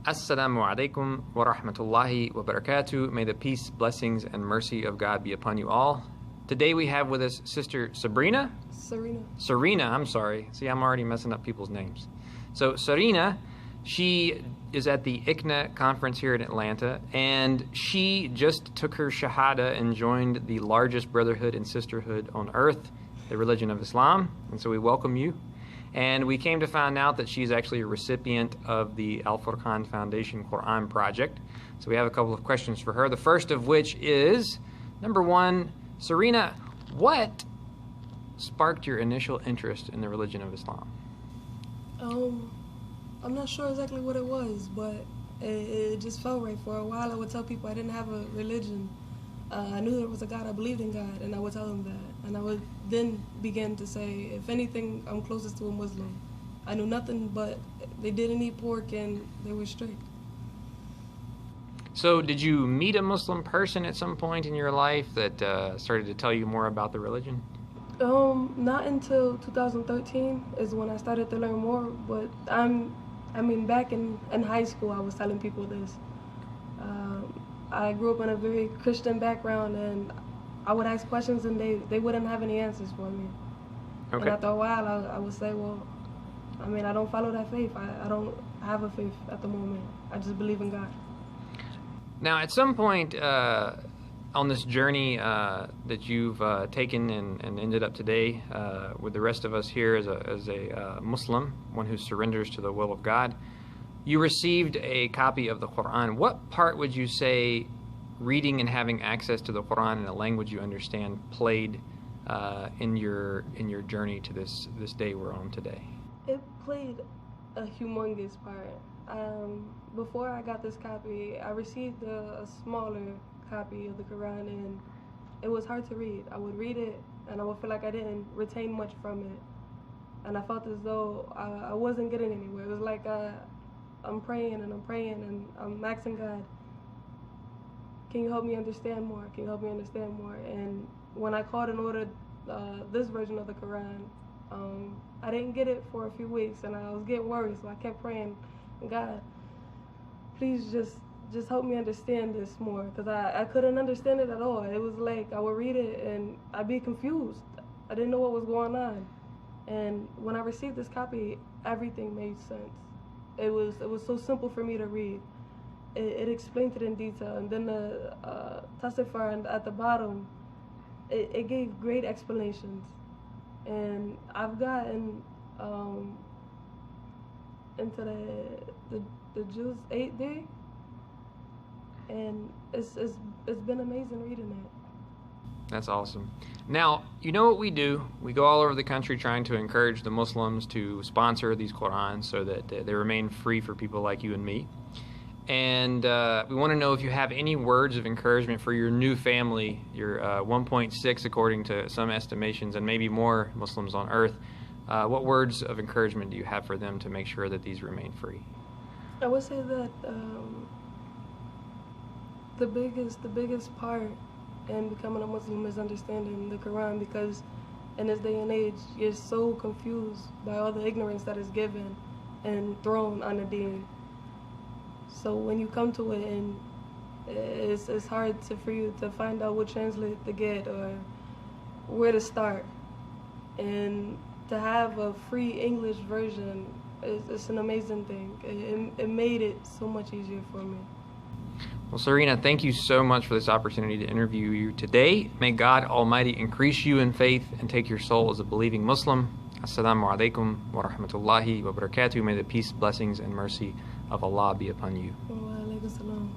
Assalamu alaikum wa rahmatullahi wa barakatuh. May the peace, blessings, and mercy of God be upon you all. Today we have with us Sister Sabrina? Serena, I'm sorry. See, I'm already messing up people's names. So Serena, she is at the ICNA conference here in Atlanta, and she just took her Shahada and joined the largest brotherhood and sisterhood on earth, the religion of Islam. And so we welcome you. And we came to find out that she's actually a recipient of the Al-Furqaan Foundation Quran Project. So we have a couple of questions for her. The first of which is, number one, Serena, what sparked your initial interest in the religion of Islam? I'm not sure exactly what it was, but it just felt right. For a while I would tell people I didn't have a religion. I knew there was a God, I believed in God, and I would tell them that. And I would then begin to say, if anything, I'm closest to a Muslim. I knew nothing but they didn't eat pork and they were strict. So did you meet a Muslim person at some point in your life that started to tell you more about the religion? Not until 2013 is when I started to learn more, but back in high school I was telling people this. I grew up in a very Christian background, and I would ask questions and they wouldn't have any answers for me. Okay. And after a while I would say, well, I don't follow that faith. I don't have a faith at the moment. I just believe in God. Now at some point on this journey that you've taken and ended up today with the rest of us here as a Muslim, one who surrenders to the will of God, you received a copy of the Quran. What part would you say reading and having access to the Quran in a language you understand played in your journey to this day we're on today? It played a humongous part. Before I got this copy, I received a smaller copy of the Quran, and it was hard to read. I would read it and I would feel like I didn't retain much from it, and I felt as though I wasn't getting anywhere. It was like I'm praying and I'm asking God, can you help me understand more? Can you help me understand more? And when I called and ordered this version of the Quran, I didn't get it for a few weeks, and I was getting worried, so I kept praying, God, please just help me understand this more, because I couldn't understand it at all. It was like I would read it and I'd be confused. I didn't know what was going on. And when I received this copy, everything made sense. It was so simple for me to read. It explained it in detail, and then the testifier at the bottom, it gave great explanations. And I've gotten into the Juz 8 day, and it's been amazing reading it. That's awesome. Now, you know what we do? We go all over the country trying to encourage the Muslims to sponsor these Qur'ans so that they remain free for people like you and me. And we want to know if you have any words of encouragement for your new family, your 1.6 according to some estimations, and maybe more Muslims on earth. What words of encouragement do you have for them to make sure that these remain free? I would say that the biggest part in becoming a Muslim is understanding the Quran, because in this day and age you're so confused by all the ignorance that is given and thrown on the deen. So when you come to it, and it's hard for you to find out what translate to get or where to start, and to have a free English version it's an amazing thing. It made it so much easier for me. Well, Serena, thank you so much for this opportunity to interview you today. May God Almighty increase you in faith and take your soul as a believing Muslim. Assalamu alaikum wa rahmatullahi wa barakatuh. May the peace, blessings, and mercy of Allah be upon you. Wa alaikum salam.